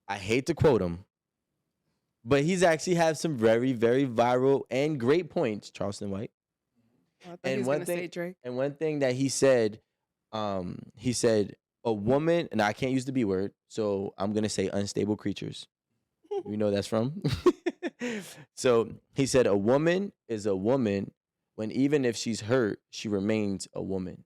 I hate to quote him, but he's actually had some very, very viral and great points, Charleston White. I thought he And was one gonna say thing, Drake. and one thing that he said a woman, and I can't use the B word, so I'm gonna say unstable creatures. You know that's from. So he said a woman is a woman when even if she's hurt, she remains a woman.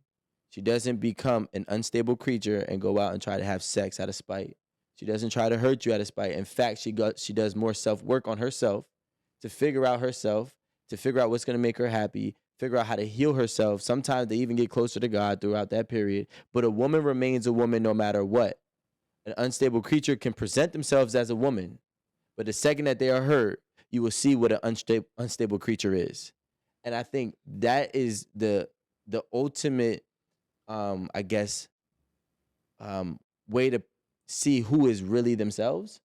She doesn't become an unstable creature and go out and try to have sex out of spite. She doesn't try to hurt you out of spite. In fact, she does more self work on herself to figure out herself, to figure out what's going to make her happy, figure out how to heal herself. Sometimes they even get closer to God throughout that period. But a woman remains a woman no matter what. An unstable creature can present themselves as a woman, but the second that they are hurt, you will see what an unstable creature is. And I think that is the ultimate, I guess, way to see who is really themselves,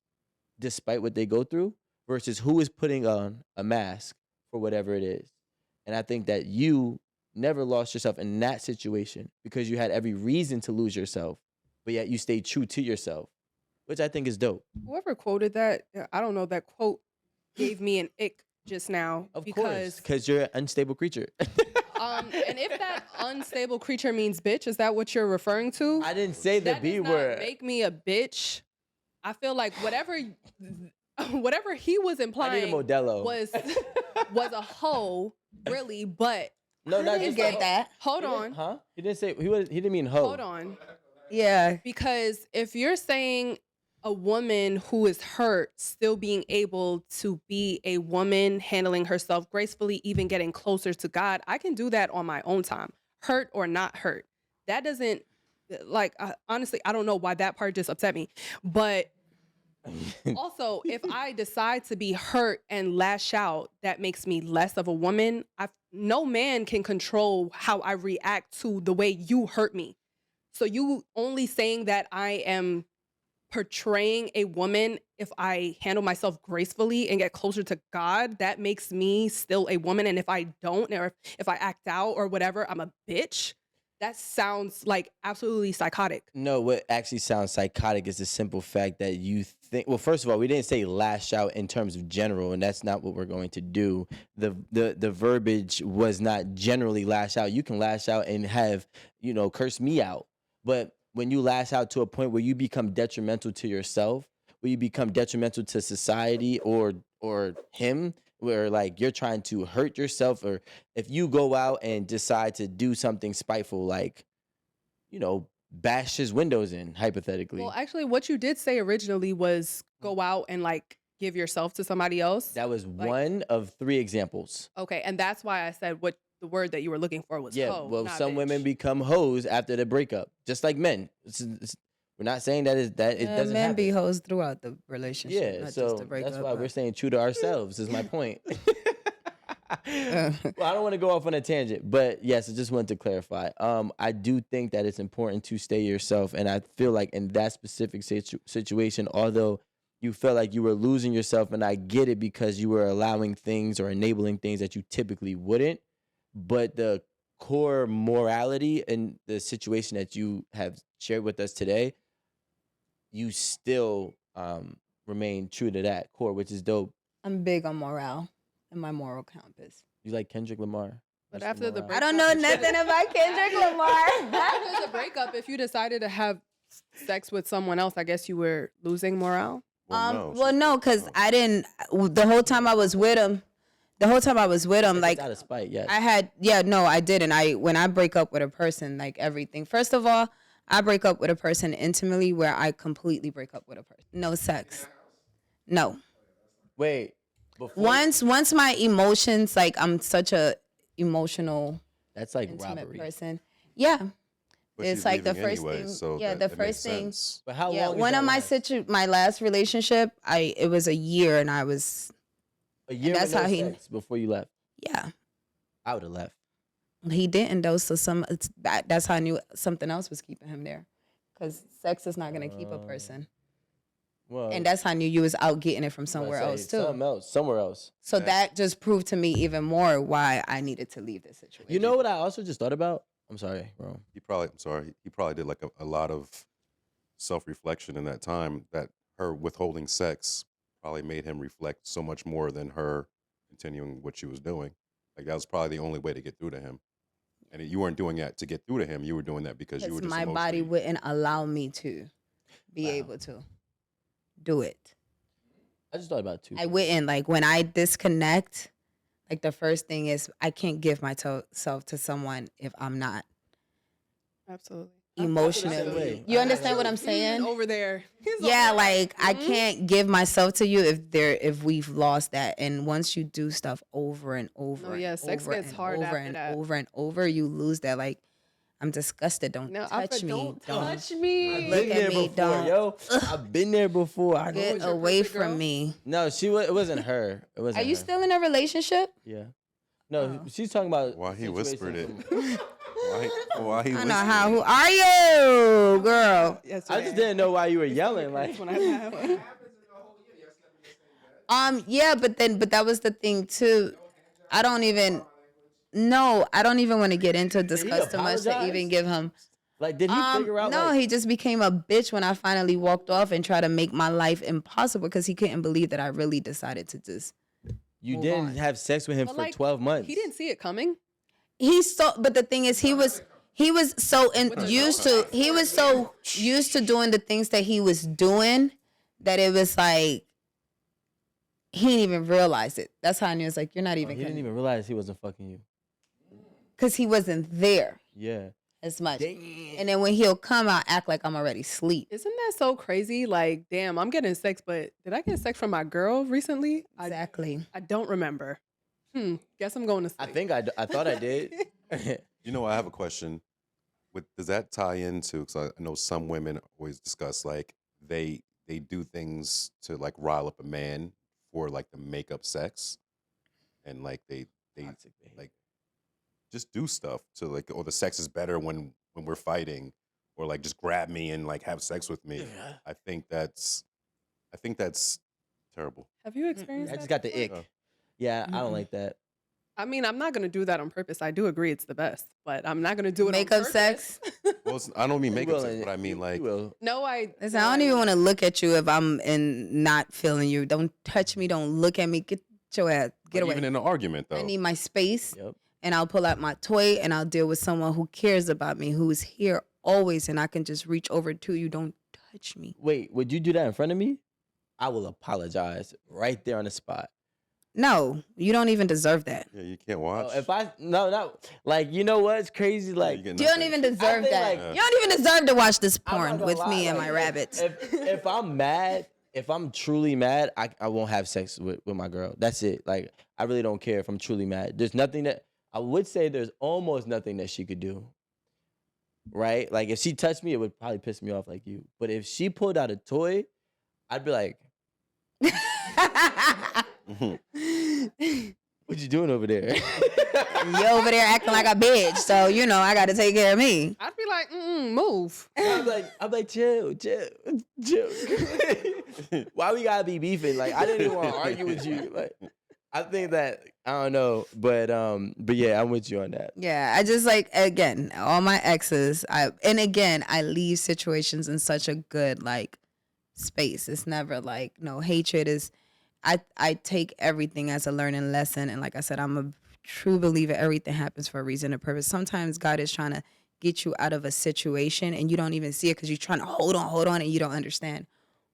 despite what they go through, versus who is putting on a mask for whatever it is. And I think that you never lost yourself in that situation because you had every reason to lose yourself, but yet you stayed true to yourself, which I think is dope. Whoever quoted that, I don't know, that quote gave me an ick just now. Of course, because you're an unstable creature. And if that unstable creature means bitch, is that what you're referring to? I didn't say the That B does not word. make me a bitch. I feel like whatever he was I need a implying Modelo. was a hoe, really. But No, not didn't get that. hold on, Huh? He didn't say he didn't mean hoe. hold on. Yeah. Because if you're saying a woman who is hurt still being able to be a woman, handling herself gracefully, even getting closer to God, I can do that on my own time, hurt or not hurt. That doesn't, like, honestly, I don't know why that part just upset me. But also, if I decide to be hurt and lash out, that makes me less of a woman. No man can control how I react to the way you hurt me. So you only saying that I am portraying a woman if I handle myself gracefully and get closer to God, that makes me still a woman. And if I don't, or if I act out or whatever, I'm a bitch. That sounds like absolutely psychotic. No, what actually sounds psychotic is the simple fact that you think. Well, first of all, we didn't say lash out in terms of general, and that's not what we're going to do. The verbiage was not generally lash out. You can lash out and have curse me out, but when you lash out to a point where you become detrimental to yourself, where you become detrimental to society or him, where like you're trying to hurt yourself, or if you go out and decide to do something spiteful, like bash his windows in, hypothetically. Well, actually, what you did say originally was go out and like give yourself to somebody else. That was like, one of 3 examples. Okay, and that's why I said what the word that you were looking for was hoe. Well, not some bitch. women become hoes after the breakup, just like men. We're not saying that it doesn't Men happen. be hoes throughout the relationship, Yeah, not so just the breakup. that's why we're staying true to ourselves. Is my point. Well, I don't want to go off on a tangent, but yes, I just wanted to clarify. I do think that it's important to stay yourself, and I feel like in that specific situation, although you felt like you were losing yourself, and I get it because you were allowing things or enabling things that you typically wouldn't, but the core morality in the situation that you have shared with us today, you still remain true to that core, which is dope. I'm big on morale and my moral compass. You like Kendrick Lamar? But Mr. after the Morale. breakup, I don't know nothing about Kendrick Lamar. after the breakup, if you decided to have sex with someone else, I guess you were losing morale. No, because I didn't. The whole time I was with him, like out of spite, yes. I didn't. When I break up with a person, like everything. First of all, I break up with a person intimately, where I completely break up with a person. No sex. No. Wait. Before, Once my emotions, like I'm such a emotional, that's like intimate robbery. person. Yeah. But It's she's like the leaving first anyway, thing. so Yeah, that the makes first thing. sense. But how Yeah, long? one is of that my last? last relationship, it was a year, and I was A year that's with no how he- sex before you left. yeah. I would have left. He didn't though, so that's how I knew something else was keeping him there, because sex is not gonna keep a person, Well, and that's how I knew you was out getting it from I was somewhere gonna else say, too. somewhere else. So that just proved to me even more why I needed to leave this situation. You know what I also just thought about? I'm sorry, bro. He probably did like a lot of self-reflection in that time that her withholding sex probably made him reflect so much more than her continuing what she was doing. Like that was probably the only way to get through to him. And you weren't doing that to get through to him. You were doing that because you were Because just my body emotionally. wouldn't allow me to be Wow. able to do it. I just thought about it too. I wouldn't, like, when I disconnect, like, the first thing is I can't give myself to someone if I'm not Absolutely. emotionally. way. You I- understand what I'm saying? Over there. He's Yeah, over there. like I can't give myself to you if we've lost that. And once you do stuff over and over, No, and yeah, sex over gets and hard over after and that. over and over, you lose that. Like, I'm disgusted. Don't No, touch me. don't touch me. Look Been at there me, before, don't. yo. I've been there before. I know. Get was your away perfect girl? from me. No, it wasn't her. It wasn't. Are you her. still in a relationship? Yeah. No, Oh. she's talking about Why he situation whispered it? from- Why he I whispered know how. it? Who are you, girl? I just didn't know why you were yelling. Like, When I laugh. Yeah, but that was the thing too. I don't even want to get into discuss too much to apologize? even give him. did he figure out? No, like, he just became a bitch when I finally walked off and tried to make my life impossible because he couldn't believe that I really decided to just. you move didn't on. have sex with him But, for like, 12 months. He didn't see it coming. But the thing is, he was so used to doing the things that he was doing that it was like he didn't even realize it. That's how I knew. It's like, you're not Oh, even he didn't even realize he wasn't fucking you. because he wasn't there Yeah. as much. Damn. And then when he'll come, I'll act like I'm already asleep. Isn't that so crazy? Like, damn, I'm getting sex, but did I get sex from my girl recently? Exactly. I don't remember. Guess I'm going to sleep. I thought I did. You know, I have a question. Does that tie into? Because I know some women always discuss like they do things to like rile up a man for like the makeup sex, and like they Toxic behavior. like just do stuff to like, or the sex is better when we're fighting, or like just grab me and like have sex with me. Yeah. I think that's terrible. Have you experienced I that? just got the before? ick. Yeah, I don't Mm-mm. like that. I mean, I'm not going to do that on purpose. I do agree it's the best, but I'm not going to do it Makeup on purpose. sex? Well, I don't mean You makeup will, sex, and but I mean you like will. No, I Listen, I don't even want to look at you if I'm not feeling you. Don't touch me. Don't look at me. Get your ass. Get away. even in an argument though. I need my space. Yep. And I'll pull out my toy and I'll deal with someone who cares about me, who is here always, and I can just reach over to you. Don't touch me. Wait, would you do that in front of me? I will apologize right there on the spot. No, you don't even deserve that. Yeah, you can't watch. If I no, like, you know what's crazy? Like, get You don't nothing. even deserve think, that. like- You don't even deserve to watch this I'm not porn gonna with lie, me and like, my rabbits. if I'm mad, if I'm truly mad, I won't have sex with my girl. That's it. Like, I really don't care if I'm truly mad. There's nothing that I would say. There's almost nothing that she could do. Right? Like, if she touched me, it would probably piss me off like you. But if she pulled out a toy, I'd be like, "What you doing over there?" You over there acting like a bitch, so I got to take care of me. I'd be like, move. I'm like, chill. Why we gotta be beefing? Like, I didn't even want to argue with you. Like, I think that I don't know, but yeah, I'm with you on that. Yeah, I just again, all my exes. I leave situations in such a good space. It's never like no hatred. I take everything as a learning lesson, and like I said, I'm a true believer. Everything happens for a reason and purpose. Sometimes God is trying to get you out of a situation, and you don't even see it because you're trying to hold on, and you don't understand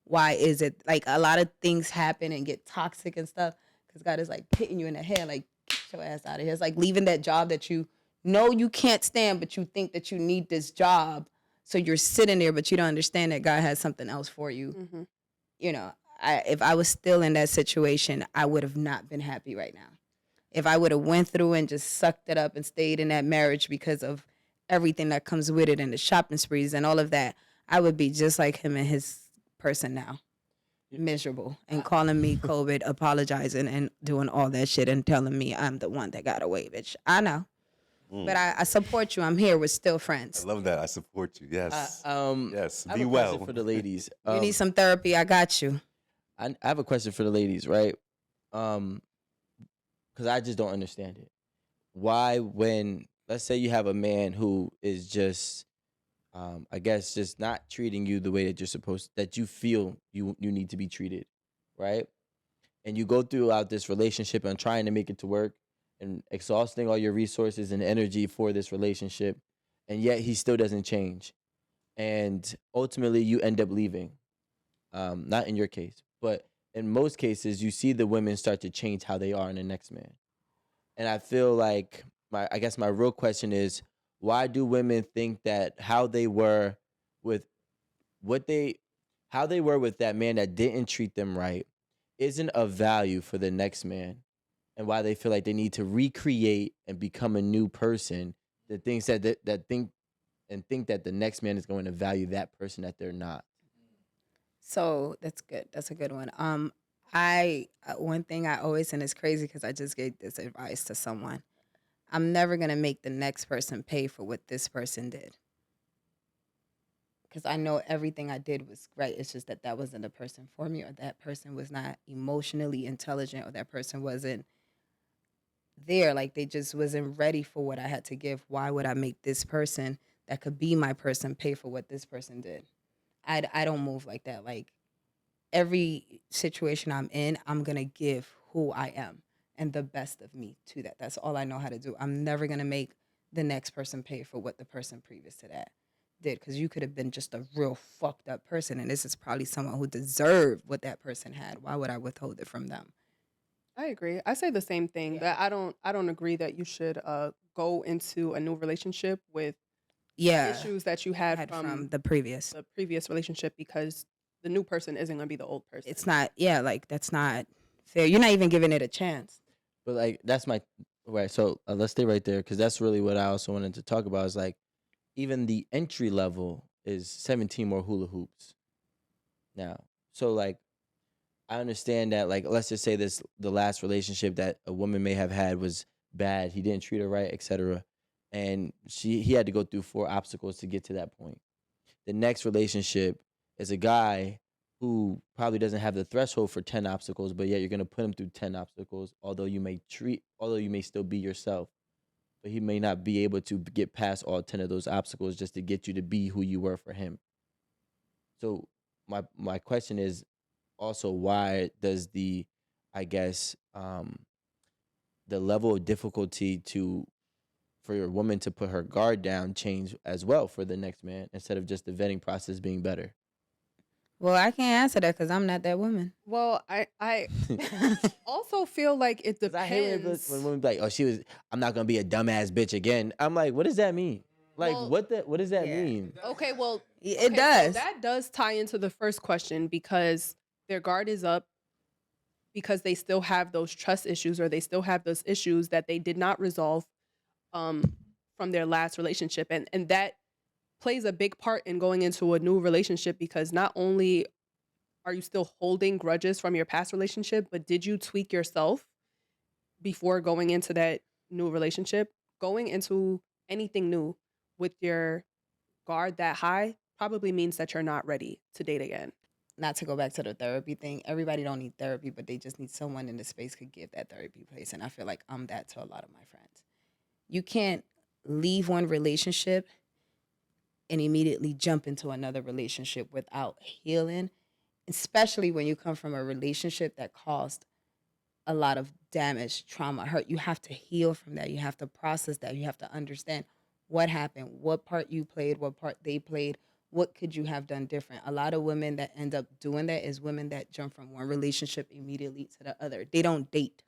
why is it like a lot of things happen and get toxic and stuff because God is like hitting you in the head, like get your ass out of here. It's like leaving that job that you know you can't stand, but you think that you need this job, so you're sitting there, but you don't understand that God has something else for you. Mm-hmm. If I was still in that situation, I would have not been happy right now. If I would have went through and just sucked it up and stayed in that marriage because of everything that comes with it and the shopping sprees and all of that, I would be just like him and his person now. Miserable and calling me COVID, apologizing and doing all that shit and telling me I'm the one that got away, bitch. I know. But I support you. I'm here. We're still friends. I love that. I support you. Yes. Yes. I have Be a well. question for the ladies. You need some therapy, I got you. I have a question for the ladies, right? Because I just don't understand it. Why, when let's say you have a man who is just I guess just not treating you the way that you're supposed that you feel you need to be treated, right? And you go throughout this relationship and trying to make it to work and exhausting all your resources and energy for this relationship, and yet he still doesn't change. And ultimately you end up leaving. Not in your case, but in most cases you see the women start to change how they are in the next man. And I feel like I guess my real question is, why do women think that with what they how they were with that man that didn't treat them right isn't of value for the next man, and why they feel like they need to recreate and become a new person that thinks that think that the next man is going to value that person that they're not. So that's good. That's a good one. I one thing I always, and it's crazy because I just gave this advice to someone. I'm never gonna make the next person pay for what this person did, because I know everything I did was right. It's just that that wasn't the person for me, or that person was not emotionally intelligent, or that person wasn't there. Like they just wasn't ready for what I had to give. Why would I make this person that could be my person pay for what this person did? I don't move like that. Like every situation I'm in, I'm gonna give who I am and the best of me to that. That's all I know how to do. I'm never gonna make the next person pay for what the person previous to that did, because you could have been just a real fucked up person, and this is probably someone who deserved what that person had. Why would I withhold it from them? I agree. I say the same thing, Yeah. that I don't agree that you should go into a new relationship with Yeah, issues that you I had had from from the previous. the previous relationship, because the new person isn't going to be the old person. It's not. Yeah, like that's not fair. You're not even giving it a chance. But like that's my right. So let's stay right there because that's really what I also wanted to talk about. Is like even the entry level is 17 more hula hoops now. So like I understand that like let's just say the last relationship that a woman may have had was bad. He didn't treat her right, etc. And he had to go through 4 obstacles to get to that point. The next relationship is a guy who probably doesn't have the threshold for 10 obstacles, but yet you're going to put him through 10 obstacles, although you may still be yourself, but he may not be able to get past all 10 of those obstacles just to get you to be who you were for him. So my question is also, why does I guess the level of difficulty to for your woman to put her guard down change as well for the next man instead of just the vetting process being better? Well, I can't answer that because I'm not that woman. Well, I also feel like it 'Cause I hate depends. when women be like, "Oh, I'm not gonna be a dumbass bitch again." I'm like, what does that mean? Like, Well, what does that yeah. mean? Okay, well, It okay, so does. that does tie into the first question, because their guard is up because they still have those trust issues, or they still have those issues that they did not resolve um, from their last relationship, and that plays a big part in going into a new relationship, because not only are you still holding grudges from your past relationship, but did you tweak yourself before going into that new relationship? Going into anything new with your guard that high probably means that you're not ready to date again. Not to go back to the therapy thing. Everybody don't need therapy, but they just need someone in the space could give that therapy place. And I feel like I'm that to a lot of my friends. You can't leave one relationship and immediately jump into another relationship without healing, especially when you come from a relationship that caused a lot of damage, trauma, hurt. You have to heal from that. You have to process that. You have to understand what happened, what part you played, what part they played, what could you have done different. A lot of women that end up doing that is women that jump from one relationship immediately to the other. They don't date.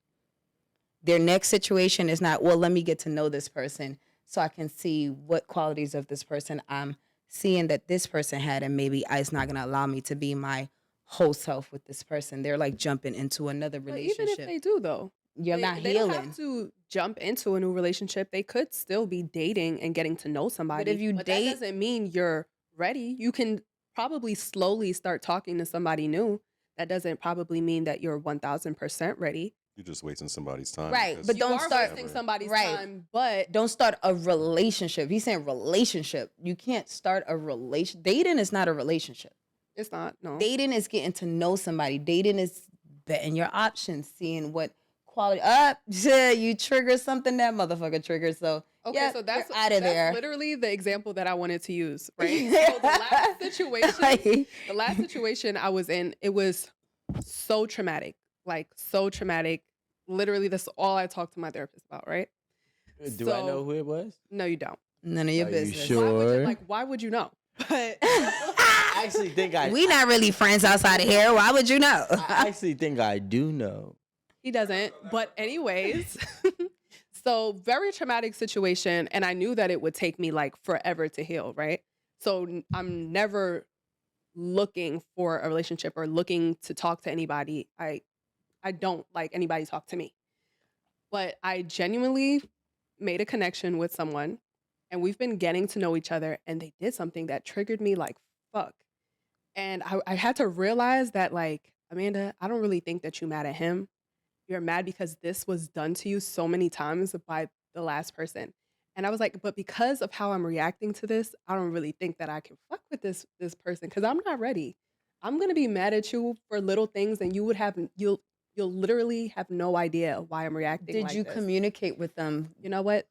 Their next situation is not, well, let me get to know this person so I can see what qualities of this person I'm seeing that this person had, and maybe it's not going to allow me to be my whole self with this person. They're like jumping into another But relationship. even if they do, though, You're not they don't healing. have to jump into a new relationship. They could still be dating and getting to know somebody. if you that date- doesn't mean you're ready. You can probably slowly start talking to somebody new. That doesn't probably mean that you're 1000% ready. You're just wasting somebody's time. Right, because but You don't are start- wasting somebody's Right. time, but Don't start a relationship. He's saying relationship. You can't start a relation. Dating is not a relationship. it's not. No. Dating is getting to know somebody. Dating is betting your options, seeing what quality. You trigger something that motherfucker triggers. So Okay, Yeah, so that's you're outta there. literally the example that I wanted to use, right? So the last situation I was in, it was so traumatic, like so traumatic. Literally, that's all I talked to my therapist about, right? Do I know who it was? No, you don't. None of your Are you business. sure? Why would you know? But I actually think We not really friends outside of here. Why would you know? I actually think I do know. he doesn't. But anyways, so very traumatic situation, and I knew that it would take me like forever to heal, right? So I'm never looking for a relationship or looking to talk to anybody. I don't like anybody to talk to me. But I genuinely made a connection with someone and we've been getting to know each other and they did something that triggered me like fuck. And I had to realize that like, Amanda, I don't really think that you're mad at him. You're mad because this was done to you so many times by the last person. And I was like, but because of how I'm reacting to this, I don't really think that I can fuck with this person because I'm not ready. I'm gonna be mad at you for little things and you'll literally have no idea why I'm reacting Did like you this. communicate with them? You know what?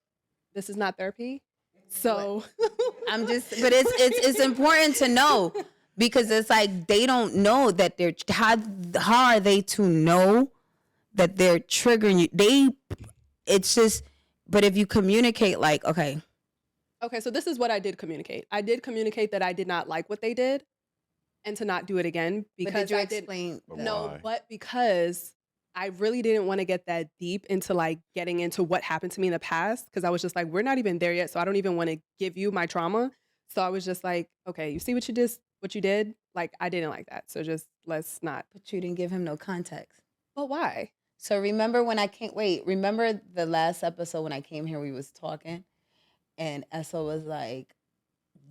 This is not therapy. So I'm just, but it's important to know because it's like they don't know that they're how are they to know that they're triggering you? It's just, but if you communicate like, okay, so this is what I did communicate. I did communicate that I did not like what they did and to not do it again but because did you I did explain? But no, why? but because I really didn't want to get that deep into like getting into what happened to me in the past because I was just like, we're not even there yet, so I don't even want to give you my trauma. So I was just like, okay, you see what you did? Like I didn't like that. So just let's not. But you didn't give him no context. But why? So remember when I came? Wait, remember the last episode when I came here? We was talking, and Essa was like,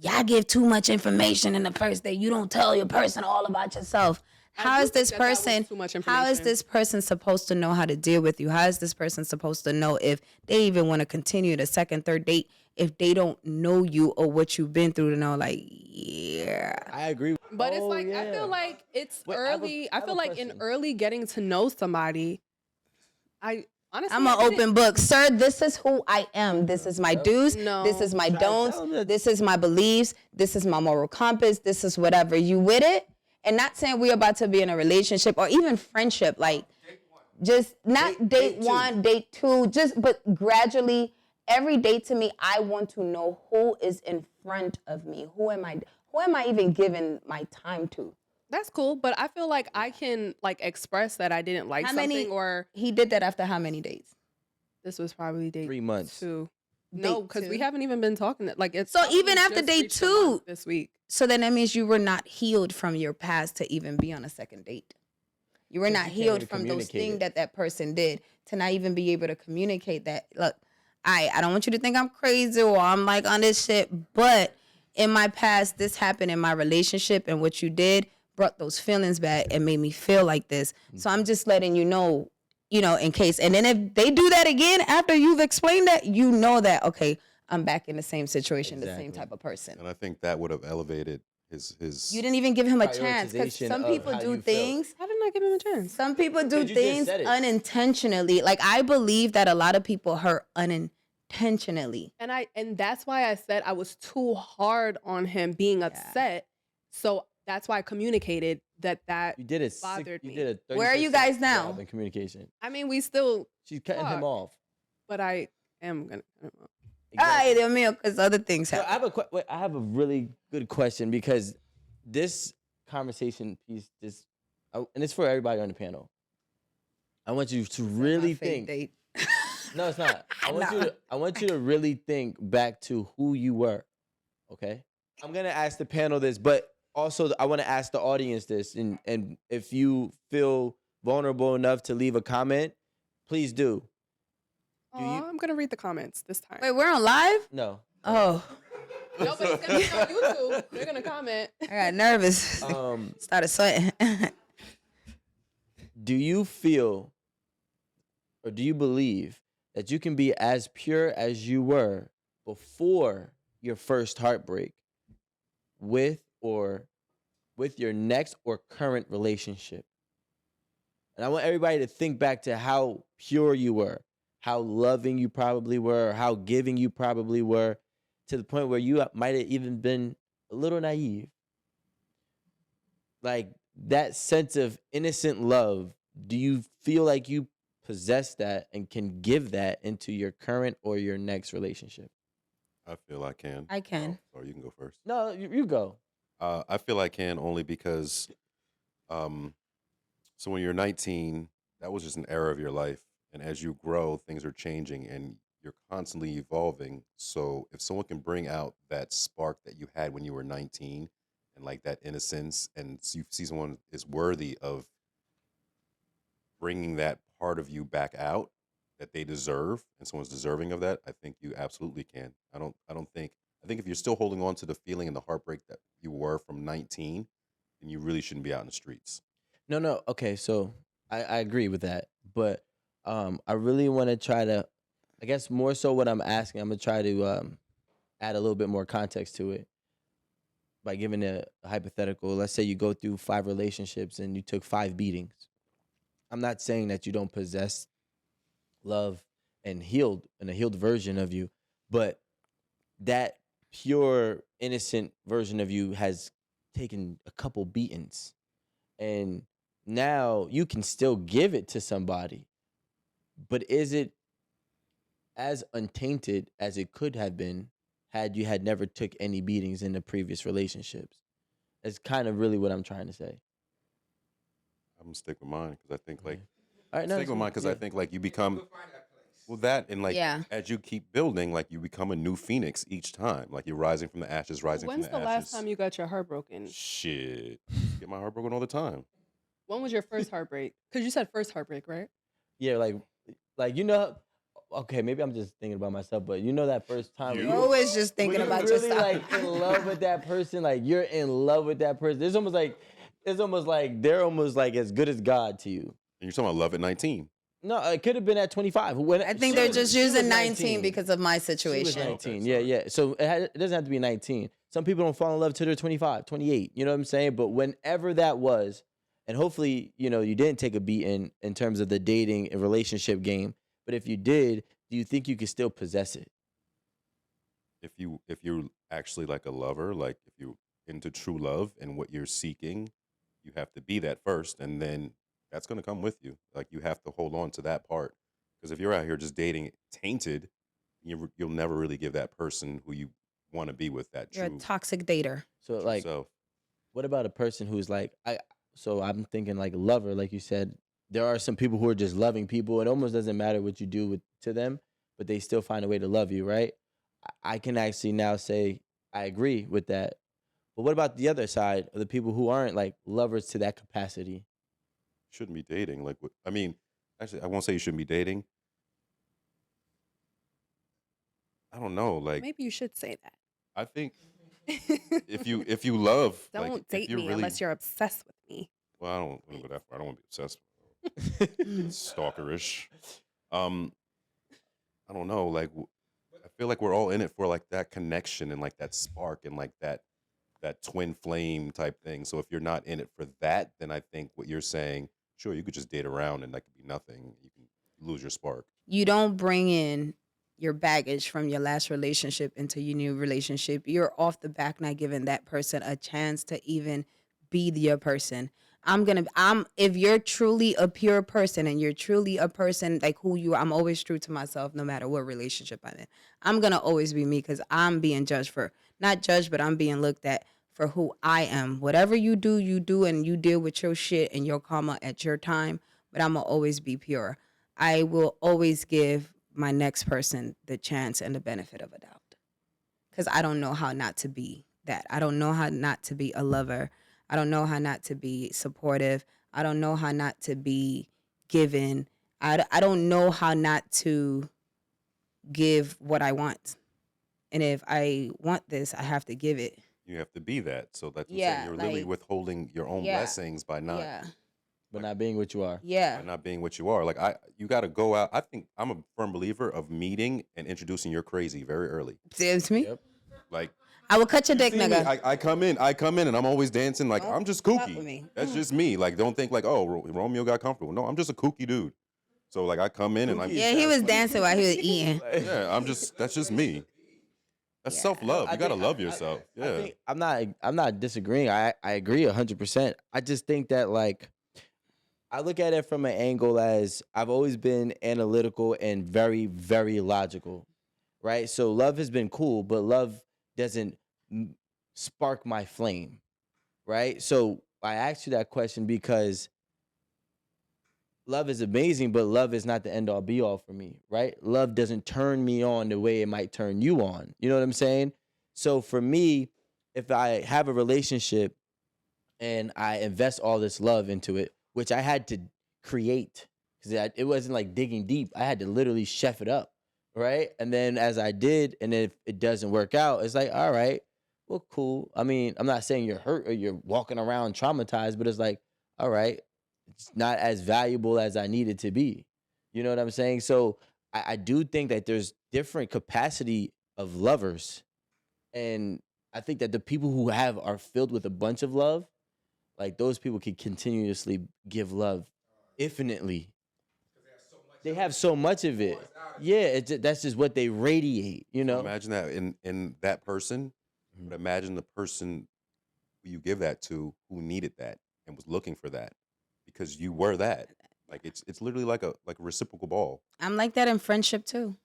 "Y'all give too much information in the first day. You don't tell your person all about yourself. How is this person? Too much How is information. this person supposed to know how to deal with you? How is this person supposed to know if they even want to continue the second, third date if they don't know you or what you've been through to know? Like, yeah, I agree. But it's Oh, like I yeah. feel like it's Wait, I have a- early. I I have feel a like in question. early getting to know somebody, I honestly I'm I an didn't- open book, sir. This is who I am. This is my do's. No. This is my Try to don'ts. tell them that- This is my beliefs. This is my moral compass. This is whatever. You with it? And not saying we're about to be in a relationship or even friendship. Like, just not date two. one, date two. Just but gradually, every day to me, I want to know who is in front of me. Who am I? Who am I even giving my time to? That's cool, but I feel like I can like express that I didn't like How something many? or He did that after how many dates? this was probably date 3 months. 2. No, Date because we two? haven't even been talking. Like it's So probably even after just date reached a month 2, this week. So then that means you were not healed from your past to even be on a second date. You were Because not you can't healed even from those communicate things it. that person did to not even be able to communicate that. Look, I don't want you to think I'm crazy or I'm like on this shit, but in my past, this happened in my relationship and what you did brought those feelings back and made me feel like this. So I'm just letting you know, in case. And then if they do that again after you've explained that, you know that, okay, I'm back in the same situation, the same Exactly. type of person. And I think that would have elevated his. You didn't even give him a chance because Prioritization some of people how do you felt. things. How did I give him a chance? Some people do Because you just things said it. unintentionally. Like I believe that a lot of people hurt unintentionally. And that's why I said I was too hard on him being upset. So that's why I communicated that You did a bothered you me. did a 30% Where are you guys now? job in communication. I mean, we still, She's cutting Fuck. him off. but I am gonna. I don't know. Ay, Dios mío, because other things So happen. I have a really good question because this conversation piece, and it's for everybody on the panel. I want you to really My fake think. date. No, it's not. No. I want you to really think back to who you were. Okay? I'm gonna ask the panel this, but also I want to ask the audience this, and if you feel vulnerable enough to leave a comment, please do. Do you- Aw, I'm gonna read the comments this time. Wait, we're on live? No. Oh, No, but it's gonna be on YouTube. They're gonna comment. I got nervous. Started sweating. Do you feel or do you believe that you can be as pure as you were before your first heartbreak with your next or current relationship? And I want everybody to think back to how pure you were, how loving you probably were, or how giving you probably were, to the point where you might have even been a little naive. Like that sense of innocent love, do you feel like you possess that and can give that into your current or your next relationship? I feel I can. I can. Oh, sorry, you can go first. No, you go. I feel I can only because, so when you're 19, that was just an era of your life, and as you grow, things are changing, and you're constantly evolving. So if someone can bring out that spark that you had when you were 19, and like that innocence, and you see someone is worthy of bringing that part of you back out that they deserve, and someone's deserving of that, I think you absolutely can. I think if you're still holding on to the feeling and the heartbreak that you were from 19, then you really shouldn't be out in the streets. No. Okay, so I agree with that, but I really want to try to, I guess more so what I'm asking, I'm gonna try to add a little bit more context to it by giving a hypothetical. Let's say you go through 5 relationships and you took 5 beatings. I'm not saying that you don't possess love and a healed version of you, but that pure innocent version of you has taken a couple beatings, and now you can still give it to somebody, but is it as untainted as it could have been had you had never took any beatings in the previous relationships? It's kind of really what I'm trying to say. I'm gonna stick with mine because I think like All right, no, stick with mine because I think like you become well that and like Yeah. as you keep building, like you become a new phoenix each time. Like you're rising from the ashes, rising When's from the the last ashes. time you got your heart broken? Shit, get my heart broken all the time. When was your first heartbreak? Because you said first heartbreak, right? yeah, like okay, maybe I'm just thinking about myself, but that first time You? You're always just when thinking you're about really yourself. like in love with that person, like you're in love with that person. It's almost like they're almost like as good as God to you. And you're talking about love at 19. No, it could have been at 25. When I think she they're was- just she was using 19 because of my She was situation. 19. Okay, Yeah, sorry. yeah. So it doesn't have to be 19. Some people don't fall in love till they're 25, 28. You know what I'm saying? But whenever that was, and hopefully, you didn't take a beat in terms of the dating and relationship game. But if you did, do you think you could still possess it? If you're actually like a lover, like if you into true love and what you're seeking, you have to be that first, and then that's gonna come with you. Like you have to hold on to that part because if you're out here just dating tainted, you'll never really give that person who you want to be with that You're a true, toxic dater. So true like, self. what about a person who's like so I'm thinking like a lover, like you said, there are some people who are just loving people. It almost doesn't matter what you do to them, but they still find a way to love you, right? I can actually now say I agree with that. But what about the other side of the people who aren't like lovers to that capacity? Shouldn't be dating. Like I mean, actually, I won't say you shouldn't be dating. I don't know. Like Maybe you should say I think that. if you love, Don't like, if date you're me really, unless you're obsessed with me. well, I don't want to go that far. I don't want to be obsessed. Stalkerish. Um, I don't know. Like, I feel like we're all in it for like that connection and like that spark and like that twin flame type thing. So if you're not in it for that, then I think what you're saying, sure, you could just date around and that could be nothing. You can lose your spark. You don't bring in your baggage from your last relationship into your new relationship. You're off the back not giving that person a chance to even be your person. If you're truly a pure person and you're truly a person like who you are, I'm always true to myself no matter what relationship I'm in. I'm going to always be me because I'm being judged for, not judged, but I'm being looked at for who I am. Whatever you do, and you deal with your shit and your karma at your time, but I'm going to always be pure. I will always give my next person the chance and the benefit of a doubt because I don't know how not to be that. I don't know how not to be a lover. I don't know how not to be supportive. I don't know how not to be given. I don't know how not to give what I want. And if I want this, I have to give it. You have to be that. So that's what I'm Yeah, saying. You're literally like- withholding your own Yeah. blessings by not Yeah. But not being what you are. Yeah. by not being what you are. Like you got to go out. I think I'm a firm believer of meeting and introducing your crazy very early. It's me. Yep. Like I will cut your you dick, see me, nigga. I come in, and I'm always dancing like Don't I'm just fuck kooky. with me. That's just me. Like don't think like oh Romeo got comfortable. No, I'm just a kooky dude. So like I come in and I'm Yeah, he was dancing while he was eating. yeah, that's just me. That's Yeah. self-love. I You gotta think- love yourself. I Yeah. think I'm not disagreeing. I agree 100%. I just think that like I look at it from an angle as I've always been analytical and very, very logical, right? So love has been cool, but love doesn't spark my flame, right? So I asked you that question because love is amazing, but love is not the end all be all for me, right? Love doesn't turn me on the way it might turn you on. You know what I'm saying? So for me, if I have a relationship and I invest all this love into it, which I had to create because it wasn't like digging deep. I had to literally chef it up, right? And then as I did, and if it doesn't work out, it's like, all right, well, cool. I mean, I'm not saying you're hurt or you're walking around traumatized, but it's like, all right, it's not as valuable as I need it to be. You know what I'm saying? So I do think that there's different capacity of lovers, and I think that the people who are filled with a bunch of love, like those people can continuously give love infinitely. They have so much of it. Yeah, that's just what they radiate, you So know? imagine that in that person, Mhm. but imagine the person who you give that to who needed that and was looking for that because you were that. Like it's literally like a reciprocal ball. I'm like that in friendship too.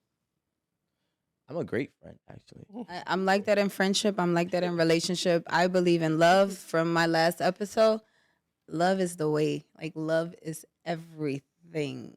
I'm a great friend, actually. I'm like that in friendship. I'm like that in relationship. I believe in love from my last episode. Love is the way. Like love is everything.